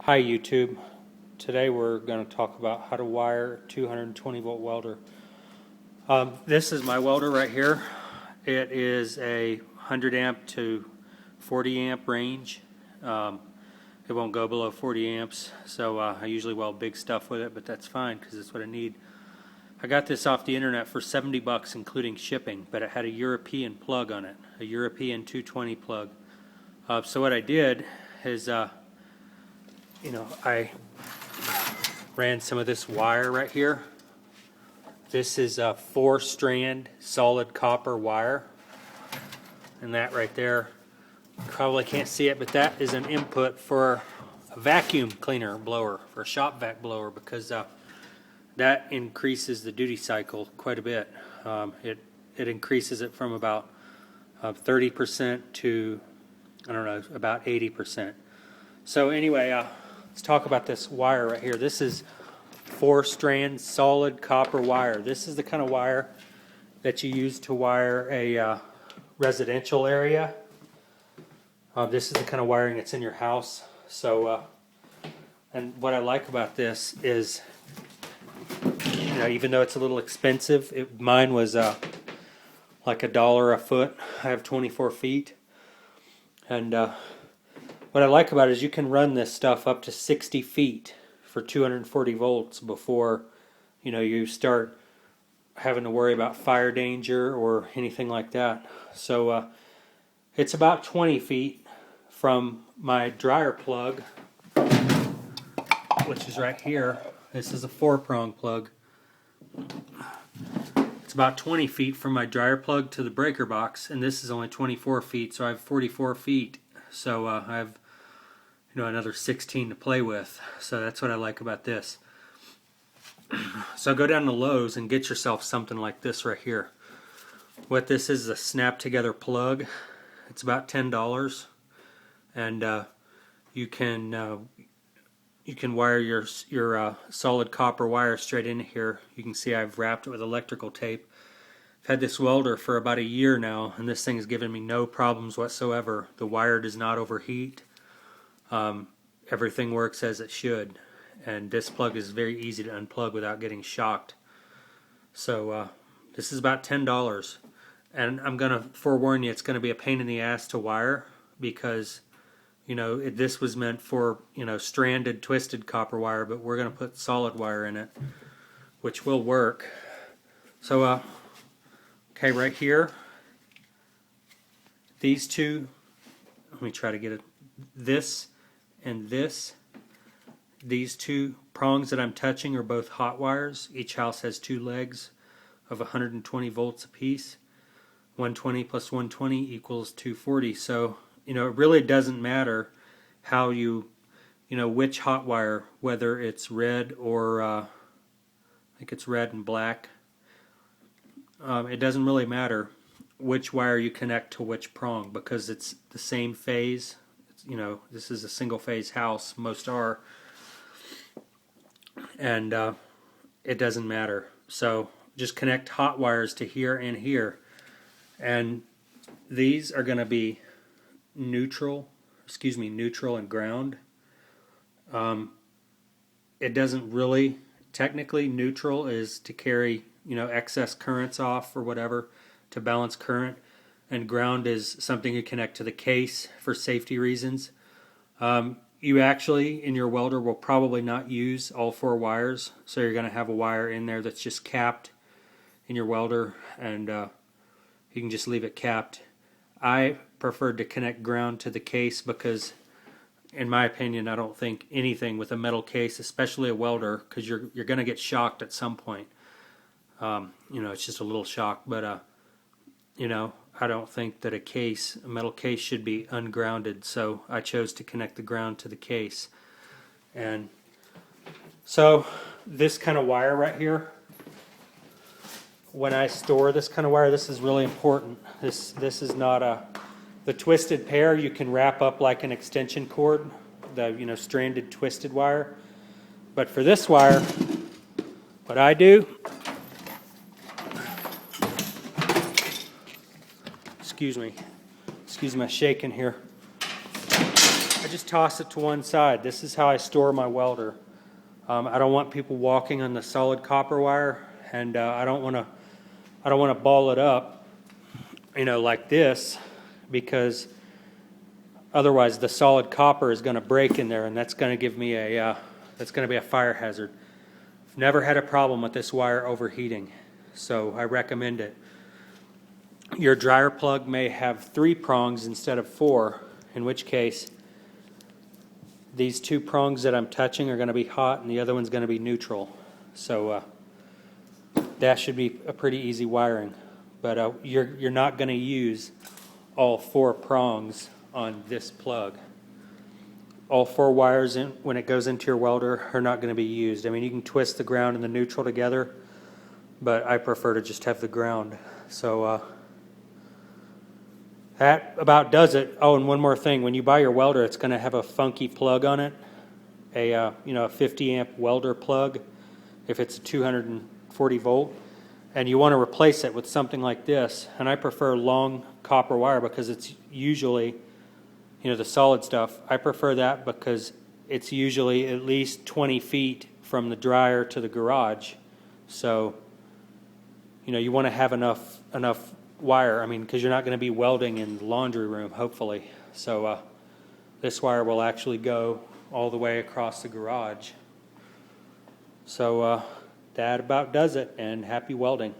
Hi YouTube. Today we're going to talk about how to wire a 220 volt welder. This is my welder right here. It is a 100 amp to 40 amp range. It won't go below 40 amps, so I usually weld big stuff with it, but that's fine because it's what I need. I got this off the internet for 70 bucks including shipping, but it had a European plug on it, a European 220 plug. So what I did is I ran some of this wire right here. This is a 4-strand solid copper wire, and that right there, you probably can't see it, but that is an input for a vacuum cleaner blower, for a shop vac blower, because that increases the duty cycle quite a bit. It increases it from about 30% to, I don't know, about 80%. So anyway, let's talk about this wire right here. This is 4-strand solid copper wire. This is the kind of wire that you use to wire a residential area. This is the kind of wiring that's in your house. So, and what I like about this is, even though it's a little expensive, mine was like $1 a foot. I have 24 feet, and what I like about it is you can run this stuff up to 60 feet for 240 volts before you start having to worry about fire danger or anything like that. So it's about 20 feet from my dryer plug, which is right here. This is a 4-prong plug. It's about 20 feet from my dryer plug to the breaker box, and this is only 24 feet, so I have 44 feet. So I have another 16 to play with. So that's what I like about this. So go down to Lowe's and get yourself something like this right here. What this is a snap together plug. It's about $10, and you can wire your solid copper wire straight in here. You can see I've wrapped it with electrical tape. I've had this welder for about a year now, and this thing has given me no problems whatsoever. The wire does not overheat. Everything works as it should, and this plug is very easy to unplug without getting shocked. So this is about $10, and I'm gonna forewarn you, it's gonna be a pain in the ass to wire, because this was meant for stranded, twisted copper wire, but we're gonna put solid wire in it, which will work. So okay, right here, these two, let me try to get it, this and this, these two prongs that I'm touching are both hot wires. Each house has 2 legs of 120 volts apiece. 120 plus 120 equals 240. So it really doesn't matter how which hot wire, whether it's red or I think it's red and black. It doesn't really matter which wire you connect to which prong, because it's the same phase. This is a single phase house, most are, and it doesn't matter. So just connect hot wires to here and here, and these are going to be neutral and ground. It doesn't really, technically neutral is to carry excess currents off or whatever, to balance current. And ground is something you connect to the case for safety reasons. You actually, in your welder, will probably not use all 4 wires, so you're going to have a wire in there that's just capped in your welder, and you can just leave it capped. I preferred to connect ground to the case because, in my opinion, I don't think anything with a metal case, especially a welder, because you're going to get shocked at some point. It's just a little shock, but I don't think that a metal case should be ungrounded, so I chose to connect the ground to the case. And so this kind of wire right here, when I store this kind of wire, this is really important. This is not the twisted pair you can wrap up like an extension cord, the stranded twisted wire. But for this wire, what I do, excuse my shaking here. I just toss it to one side. This is how I store my welder. I don't want people walking on the solid copper wire, and I don't want to ball it up, like this, because otherwise the solid copper is going to break in there, and that's going to give me that's going to be a fire hazard. I've never had a problem with this wire overheating, so I recommend it. Your dryer plug may have 3 prongs instead of 4, in which case these 2 prongs that I'm touching are going to be hot and the other one's going to be neutral. So that should be a pretty easy wiring. But you're not going to use all 4 prongs on this plug. All 4 wires, when it goes into your welder, are not going to be used. I mean, you can twist the ground and the neutral together, but I prefer to just have the ground. So that about does it. Oh, and one more thing. When you buy your welder, it's going to have a funky plug on it, a 50 amp welder plug if it's a 240 volt. And you want to replace it with something like this. And I prefer long copper wire because it's usually, the solid stuff. I prefer that because it's usually at least 20 feet from the dryer to the garage. So, you want to have enough wire, because you're not going to be welding in the laundry room, hopefully. So this wire will actually go all the way across the garage. So that about does it, and happy welding.